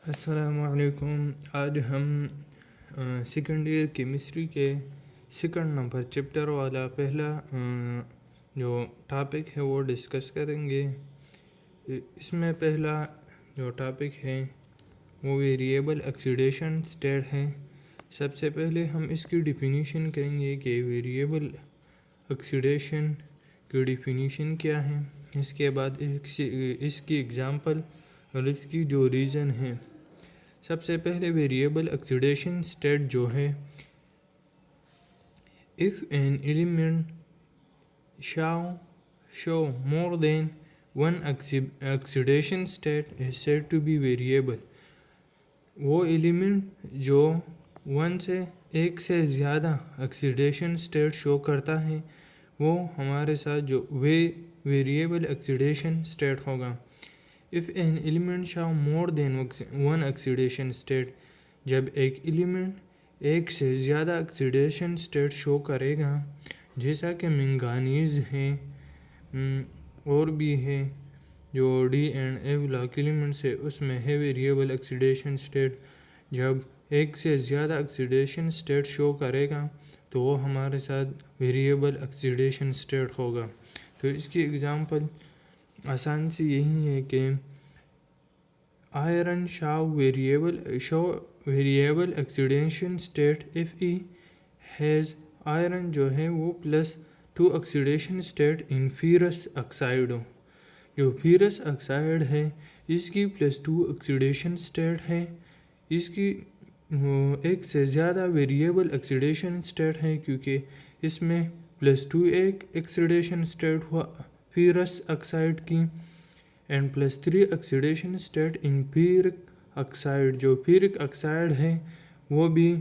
السلام علیکم۔ آج ہم سیکنڈ ایئر کیمسٹری کے سیکنڈ نمبر چیپٹر والا پہلا جو ٹاپک ہے وہ ڈسکس کریں گے۔ اس میں پہلا جو ٹاپک ہے وہ ویریبل آکسیڈیشن اسٹیٹ ہے۔ سب سے پہلے ہم اس کی ڈیفینیشن کریں گے کہ ویریبل آکسیڈیشن کی ڈیفینیشن کیا ہے، اس کے بعد اس کی ایگزامپل اور اس کی جو ریزن ہے۔ سب سے پہلے ویریبل آکسیڈیشن اسٹیٹ جو ہے، if an element show more than one oxidation state is said to be variable۔ وہ ایلیمنٹ جو ایک سے زیادہ آکسیڈیشن اسٹیٹ شو کرتا ہے وہ ہمارے ساتھ جو ویریبل آکسیڈیشن اسٹیٹ ہوگا۔ If an element show more than one oxidation state، جب ایک ایلیمنٹ ایک سے زیادہ آکسیڈیشن اسٹیٹ شو کرے گا، جیسا کہ مینگانیز ہے اور بھی ہے جو D and a block elements ہے، اس میں ہے ویریبل آکسیڈیشن اسٹیٹ۔ جب ایک سے زیادہ آکسیڈیشن اسٹیٹ شو کرے گا تو وہ ہمارے ساتھ ویریبل آکسیڈیشن اسٹیٹ ہوگا۔ تو اس کی ایگزامپل آسان سی یہی ہے کہ iron show variable oxidation state if E has iron جو ہے وہ +2 آکسیڈیشن اسٹیٹ ان فیرس آکسائڈ ہو۔ جو فیرس آکسائڈ ہے اس کی +2 آکسیڈیشن اسٹیٹ ہے، اس کی ایک سے زیادہ ویریبل آکسیڈیشن اسٹیٹ ہے کیونکہ اس میں +2 ایک آکسیڈیشن اسٹیٹ ہوا فیرس آکسائڈ کی and +3 oxidation state in ferric oxide. جو فیرک آکسائڈ ہے وہ بھی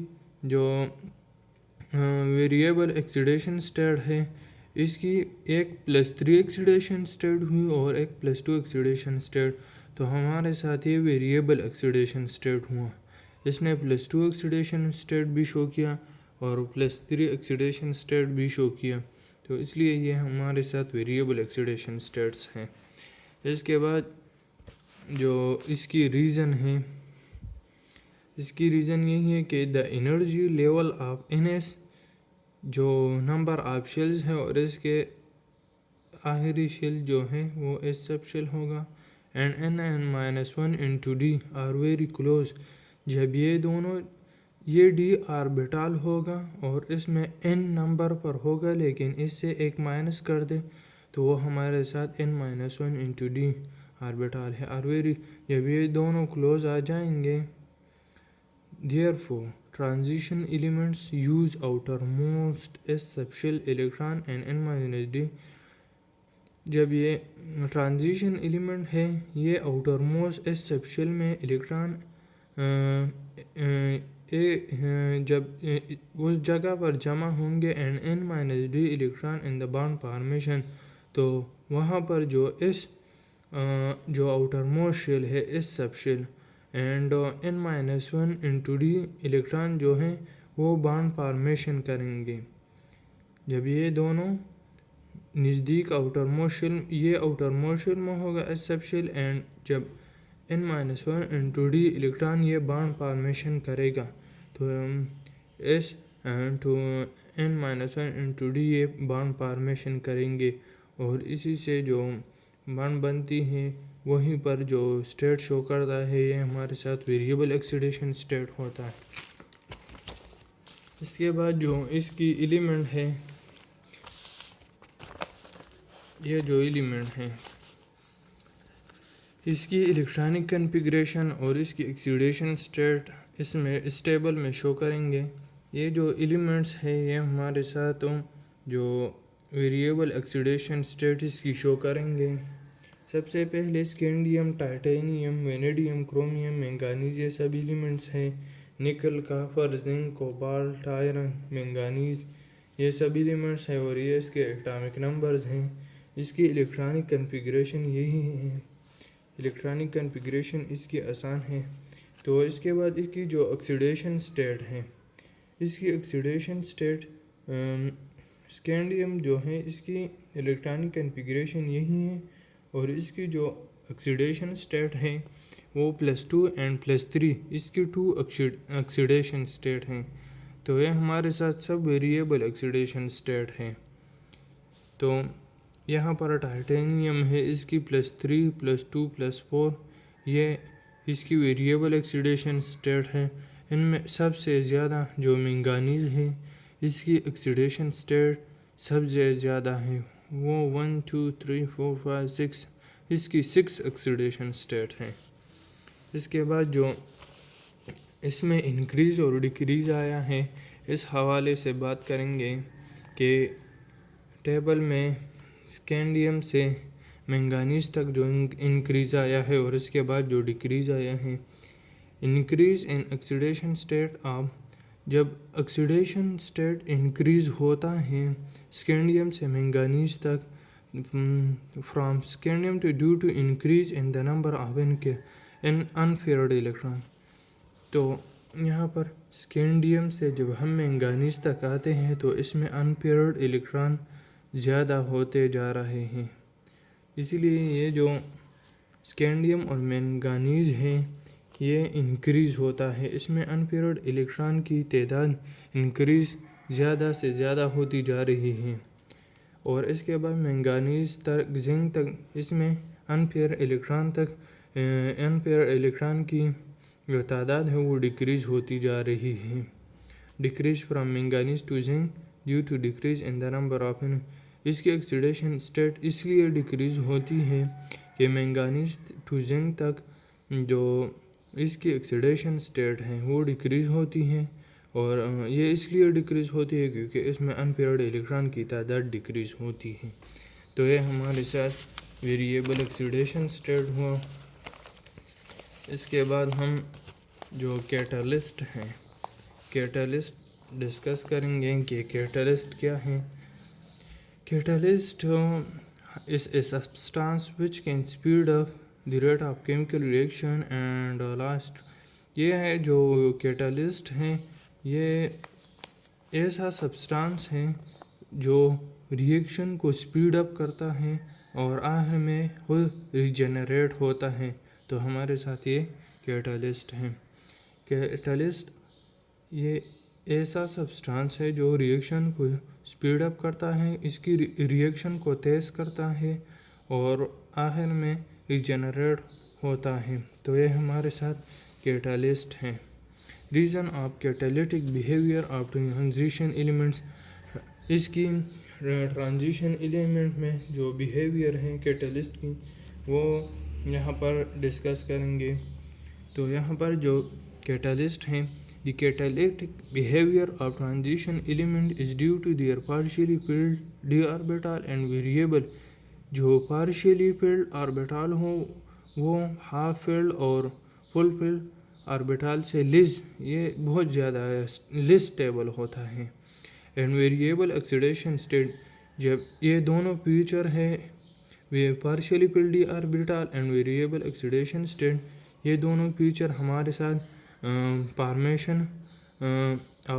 جو ویریبل آکسیڈیشن اسٹیٹ ہے، اس کی ایک +3 آکسیڈیشن اسٹیٹ ہوئی اور ایک +2 آکسیڈیشن اسٹیٹ، تو ہمارے ساتھ یہ ویریبل آکسیڈیشن اسٹیٹ ہوا۔ اس نے +2 آکسیڈیشن اسٹیٹ بھی شو کیا اور +3 آکسیڈیشن اسٹیٹ بھی شو کیا، تو اس لیے یہ ہمارے ساتھ ویریبل آکسیڈیشن اسٹیٹس ہیں۔ اس کے بعد جو اس کی ریزن ہے، اس کی ریزن یہی ہے کہ the energy level of NS جو نمبر آف شیلز ہے اور اس کے آخری شیل جو ہے وہ S سب شیل ہوگا and N-1 into D are very close. جب یہ D آربیٹال ہوگا اور اس میں N نمبر پر ہوگا لیکن اس سے ایک مائنس کر دے تو وہ ہمارے ساتھ N-1 into D آربیٹال ہے آر ویری۔ جب یہ دونوں کلوز آ جائیں گے therefore transition elements use outermost S subshell electron and N-D۔ جب یہ ٹرانزیشن ایلیمنٹ ہے یہ outermost s subshell میں الیکٹران جب اس جگہ پر جمع ہوں گے and N-D electron in the bond formation, تو وہاں پر جو آؤٹر موسٹ شیل ہے s subshell and N-1 into D electron جو ہیں وہ بانڈ فارمیشن کریں گے۔ جب یہ دونوں نزدیک آؤٹر موسٹ شیل، یہ آؤٹر موسٹ شیل میں ہوگا اس سب شیل اینڈ جب N-1 into D الیکٹران یہ بانڈ فارمیشن کرے گا تو S to N-1 into D یہ بانڈ فارمیشن کریں گے اور اسی سے جو بانڈ بنتی ہے وہیں پر جو اسٹیٹ شو کرتا ہے یہ ہمارے ساتھ ویریبل آکسیڈیشن اسٹیٹ ہوتا ہے۔ اس کے بعد جو اس کی ایلیمنٹ ہے، یہ جو ایلیمنٹ ہے اس کی الیکٹرانک کنفیگریشن اور اس کی آکسیڈیشن اسٹیٹ اس ٹیبل میں شو کریں گے۔ یہ جو ایلیمنٹس ہے یہ ہمارے ساتھ جو ویریبل آکسیڈیشن اسٹیٹ اس کی شو کریں گے۔ سب سے پہلے اسکینڈیم، ٹائٹینیم، وینیڈیم، کرومیم، مینگانیز یہ سب ایلیمنٹس ہیں۔ نکل، کاپر، زنک، کوبالٹ، آئرن، مینگانیز یہ سب ایلیمنٹس ہیں اور یہ اس کے ایٹامک نمبرز ہیں۔ اس کی الیکٹرانک کنفیگریشن یہی ہے، الیکٹرانک کنفیگریشن اس کی آسان ہے۔ تو اس کے بعد اس کی جو آکسیڈیشن اسٹیٹ ہے، اس کی آکسیڈیشن اسٹیٹ اسکینڈیم جو ہے اس کی الیکٹرانک کنفیگریشن یہی ہے اور اس کی جو آکسیڈیشن اسٹیٹ ہیں وہ +2 اینڈ +3 اس کی 2 آکسیڈیشن اسٹیٹ ہیں. تو یہ ہمارے ساتھ سب ویریبل آکسیڈیشن اسٹیٹ ہیں. تو یہاں پر ٹائٹینیم ہے اس کی +3 +2 +4 یہ اس کی ویریبل آکسیڈیشن اسٹیٹ ہے. ان میں سب سے زیادہ جو مینگانیز ہے اس کی آکسیڈیشن اسٹیٹ سب سے زیادہ ہے وہ 1 2 3 4 5 6 اس کی 6 آکسیڈیشن اسٹیٹ ہیں. اس کے بعد جو اس میں انکریز اور ڈیکریز آیا ہے اس حوالے سے بات کریں گے کہ ٹیبل میں اسکینڈیم سے مینگانیز تک جو انکریز آیا ہے اور اس کے بعد جو ڈیکریز آیا ہے. انکریز ان آکسیڈیشن اسٹیٹ آپ جب آکسیڈیشن اسٹیٹ انکریز ہوتا ہے اسکینڈیم سے مینگانیز تک from scandium due to increase in the number of unpaired electron. تو یہاں پر اسکینڈیم سے جب ہم مینگانیز تک آتے ہیں تو اس میں انپیئرڈ الیکٹران زیادہ ہوتے جا رہے ہیں. اسی لیے یہ جو اسکینڈیم اور مینگانیز ہیں یہ انکریز ہوتا ہے. اس میں انپیئرڈ الیکٹران کی تعداد انکریز زیادہ سے زیادہ ہوتی جا رہی ہے. اور اس کے بعد مینگانیز تک زنک تک اس میں انپیئر الیکٹران کی جو تعداد ہے وہ ڈیکریز ہوتی جا رہی ہے. Decrease from manganese to zinc due to decrease in the number of اس کی آکسیڈیشن اسٹیٹ اس لیے ڈیکریز ہوتی ہے کہ مینگانیز ٹو زنک تک جو اس کی آکسیڈیشن اسٹیٹ ہیں وہ ڈیکریز ہوتی ہیں. اور یہ اس لیے ڈیکریز ہوتی ہے کیونکہ اس میں انپیئرڈ الیکٹران کی تعداد ڈیکریز ہوتی ہے. تو یہ ہمارے ساتھ ویریبل آکسیڈیشن اسٹیٹ ہوا. اس کے بعد ہم جو کیٹالسٹ ہیں کیٹالسٹ ڈسکس کریں گے کہ کیٹالسٹ کیا ہے. Catalyst is a substance which can speed up the rate of chemical reaction and last. یہ ہے جو کیٹالسٹ ہیں یہ ایسا سبسٹانس ہے جو ریئیکشن کو سپیڈ اپ کرتا ہے اور آخر میں خود ریجنریٹ ہوتا ہے. تو ہمارے ساتھ یہ کیٹالسٹ ہیں. کیٹالسٹ یہ ایسا سبسٹانس ہے جو ریئیکشن کو سپیڈ اپ کرتا ہے اس کی ریئیکشن کو تیز کرتا ہے اور آخر میں ریجنریٹ ہوتا ہے. تو یہ ہمارے ساتھ کیٹالسٹ ہیں. Reason of catalytic behaviour of transition elements اس کی ٹرانزیشن ایلیمنٹ میں جو بیہیویئر ہیں کیٹالسٹ کی وہ یہاں پر ڈسکس کریں گے. تو یہاں پر جو کیٹالسٹ ہیں the catalytic behavior of transition element is due to their partially filled d orbital and variable. جو partially filled orbital ہوں وہ half filled اور full filled orbital سے لیس یہ بہت زیادہ لیس stable ہوتا ہے. and variable oxidation state جب یہ دونوں فیچر ہے partially filled d orbital and variable oxidation state یہ دونوں فیچر ہمارے ساتھ فارمیشن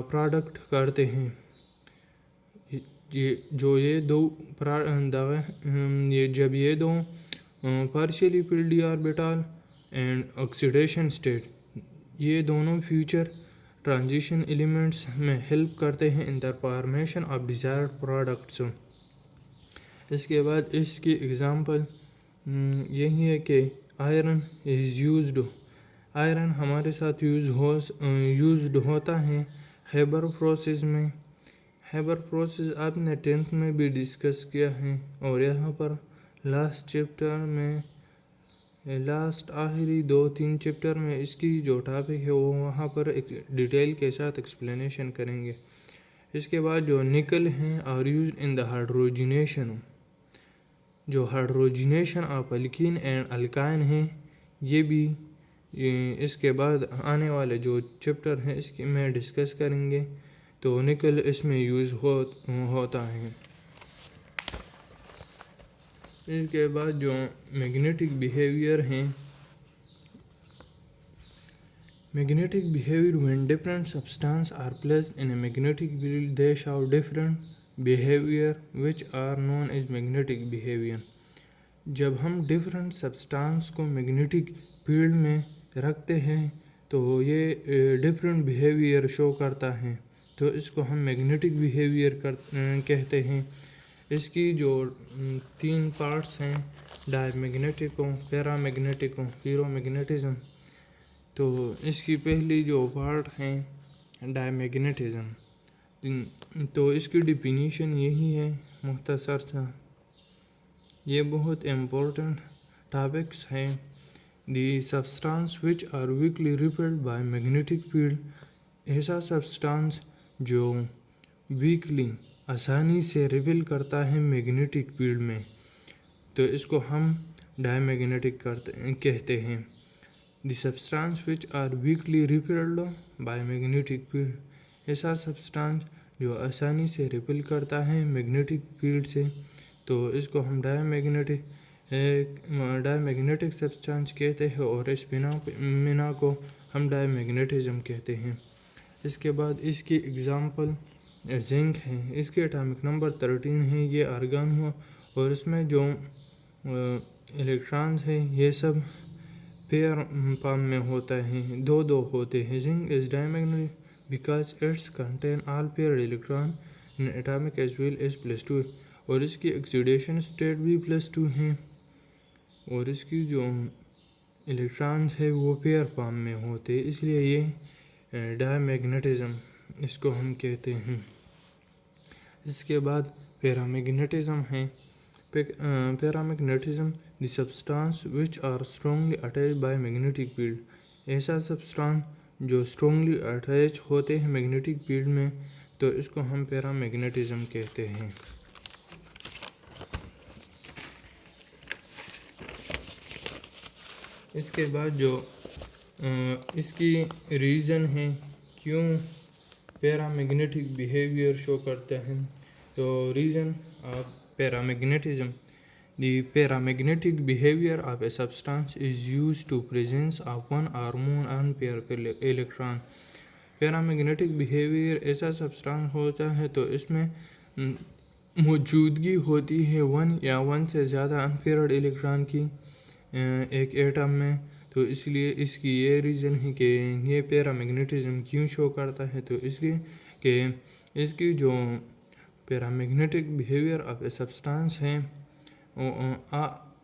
پروڈکٹ کرتے ہیں. جو یہ دو جب یہ دو partially filled d orbital and oxidation state یہ دونوں فیوچر ٹرانزیشن ایلیمنٹس میں ہیلپ کرتے ہیں in the formation of desired products. اس کے بعد اس کی اگزامپل یہی ہے کہ آئرن از یوزڈ. آئرن ہمارے ساتھ یوزڈ ہوتا ہے ہیبر پروسیس میں. ہیبر پروسیس آپ نے 10th میں بھی ڈسکس کیا ہے اور یہاں پر لاسٹ چیپٹر میں آخری 2-3 چیپٹر میں اس کی جو ٹاپک ہے وہ وہاں پر ایک ڈیٹیل کے ساتھ ایکسپلینیشن کریں گے. اس کے بعد جو نکل ہیں are used in the hydrogenation. جو hydrogenation of alkene and alkyne ہیں یہ بھی اس کے بعد آنے والے جو چیپٹر ہیں اس کے میں ڈسکس کریں گے. تو نکل اس میں یوز ہوتا ہے. اس کے بعد جو میگنیٹک بیہیویئر ہیں magnetic behaviour when different substances are placed in a magnetic field they show different behavior which are known as magnetic behavior. جب ہم ڈفرینٹ سبسٹانس کو میگنیٹک فیلڈ میں رکھتے ہیں تو یہ ڈفرینٹ بیہیویئر شو کرتا ہے، تو اس کو ہم میگنیٹک بیہیویئر کہتے ہیں۔ اس کی جو 3 پارٹس ہیں، ڈائی میگنیٹکوں، پیرا میگنیٹکوں، پیرو میگنیٹزم۔ تو اس کی پہلی جو پارٹ ہیں ڈائی میگنیٹزم، تو اس کی ڈیفینیشن یہی ہے مختصر سا، یہ بہت امپورٹنٹ ٹاپکس ہیں۔ The substance which are weakly repelled by magnetic field, ایسا سبسٹانس جو ویکلی آسانی سے ریپیل کرتا ہے میگنیٹک فیلڈ میں، تو اس کو ہم ڈائی میگنیٹک کہتے ہیں۔ The substance which are weakly repelled by magnetic field, ایسا سبسٹانس جو آسانی سے ریپیل کرتا ہے میگنیٹک فیلڈ سے، تو اس کو ہم ڈائی میگنیٹک سبسٹانس کہتے ہیں، اور اس بنا کو ہم ڈائی میگنیٹزم کہتے ہیں۔ اس کے بعد اس کی اگزامپل زنک ہے، اس کے اٹامک نمبر 13 ہے، یہ آرگان ہوا، اور اس میں جو الیکٹرانز ہیں یہ سب پیئر فارم میں ہوتا ہے، دو ہوتے ہیں۔ Zinc is diamagnetic because it's contain all paired electron in atomic as well as +2، اور اس کی آکسیڈیشن اسٹیٹ بھی +2 ہیں، اور اس کی جو الیکٹرانز ہے وہ پیئر فارم میں ہوتے ہیں، اس لیے یہ ڈائی میگنیٹزم اس کو ہم کہتے ہیں۔ اس کے بعد پیرا میگنیٹزم ہے۔ Paramagnetism the substance which are strongly attach by magnetic field, ایسا سبسٹانس جو اسٹرانگلی اٹیچ ہوتے ہیں میگنیٹک فیلڈ میں، تو اس کو ہم پیرا میگنیٹزم کہتے ہیں۔ اس کے بعد جو اس کی ریزن ہے کیوں پیرا میگنیٹک بیہیویئر شو کرتے ہیں، تو reason of paramagnetism, the paramagnetic behaviour of a substance is use to presence of one or more unpaired electron. Paramagnetic behaviour ایسا سبسٹانس ہوتا ہے تو اس میں موجودگی ہوتی ہے 1 یا 1 سے زیادہ انپیئرڈ الیکٹران کی ایک ایٹم میں، تو اس لیے اس کی یہ ریزن ہے کہ یہ پیرا میگنیٹزم کیوں شو کرتا ہے، تو اس لیے کہ اس کی جو paramagnetic behaviour of a substance ہے،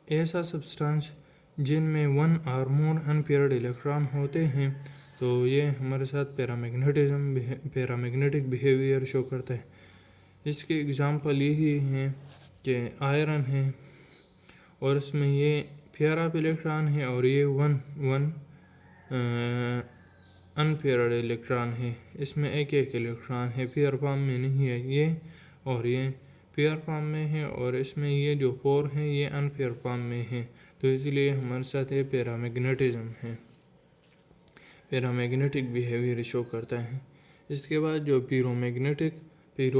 ایسا سبسٹانس جن میں 1 اور مور انپیئرڈ الیکٹران ہوتے ہیں، تو یہ ہمارے ساتھ پیرا میگنیٹک بیہیویئر شو کرتا ہے۔ اس کی اگزامپل یہی ہے کہ آئرن ہے، اور اس میں یہ پیئر آف الیکٹران ہے، اور یہ 1 انپیئرڈ الیکٹران ہے، اس میں ایک الیکٹران ہے، پیئر فارم میں نہیں ہے یہ، اور یہ پیئر فارم میں ہے، اور اس میں یہ جو 4 ہیں یہ انپیئر فارم میں ہے، تو اس لیے ہمارے ساتھ یہ پیرا میگنیٹزم ہے، پیرا میگنیٹک بیہیویئر شو کرتا ہے۔ اس کے بعد جو پیرو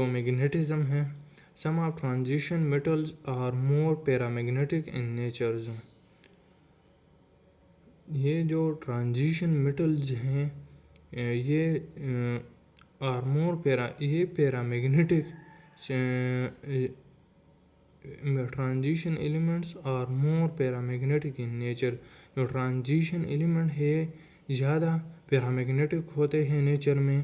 میگنیٹزم ہے، some of transition metals are more paramagnetic in natures, یہ جو ٹرانزیشن میٹلز ہیں یہ paramagnetic transition elements are more paramagnetic in nature, جو ٹرانزیشن ایلیمنٹ ہے زیادہ پیرا میگنیٹک ہوتے ہیں نیچر میں۔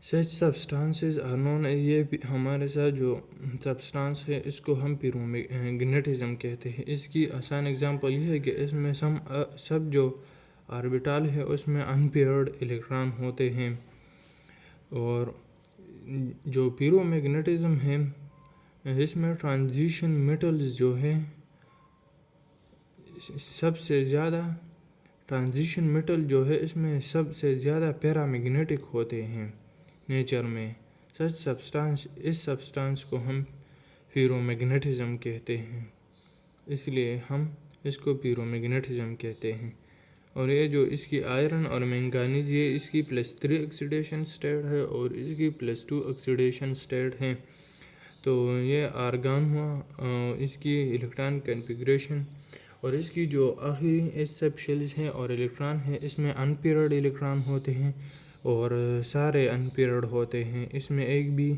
سچ سبسٹانسز آر نون، یہ ہمارے ساتھ جو سبسٹانس ہے اس کو ہم پیرو میگنیٹزم کہتے ہیں۔ اس کی آسان اگزامپل یہ ہے کہ اس میں سب جو آربیٹال ہے اس میں انپیئرڈ الیکٹران ہوتے ہیں، اور جو پیرو میگنیٹزم ہے اس میں ٹرانزیشن میٹلز جو ہے سب سے زیادہ ٹرانزیشن میٹل جو ہے اس میں سب سے زیادہ پیرا میگنیٹک ہوتے ہیں نیچر میں۔ سچ سبسٹانس، اس سبسٹانس کو ہم پیرو میگنیٹزم کہتے ہیں، اس لیے ہم اس کو پیرو میگنیٹزم کہتے ہیں۔ اور یہ جو اس کی آئرن اور مینگانیز، یہ اس کی +3 آکسیڈیشن اسٹیٹ ہے اور اس کی +2 آکسیڈیشن اسٹیٹ ہے، تو یہ آرگان ہوا اس کی الیکٹران کنفیگریشن، اور اس کی جو آخری ایس سب شیلز ہیں اور الیکٹران ہیں اس میں انپیئرڈ الیکٹران ہوتے ہیں، اور سارے انپیئرڈ ہوتے ہیں، اس میں ایک بھی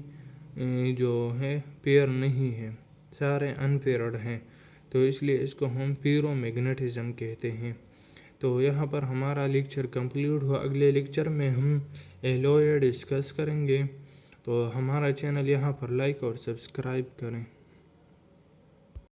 جو ہے پیئر نہیں ہے، سارے انپیئرڈ ہیں، تو اس لیے اس کو ہم فیرو میگنیٹزم کہتے ہیں۔ تو یہاں پر ہمارا لیکچر کمپلیٹ ہوا۔ اگلے لیکچر میں ہم ایلوئے ڈسکس کریں گے۔ تو ہمارا چینل یہاں پر لائک اور سبسکرائب کریں۔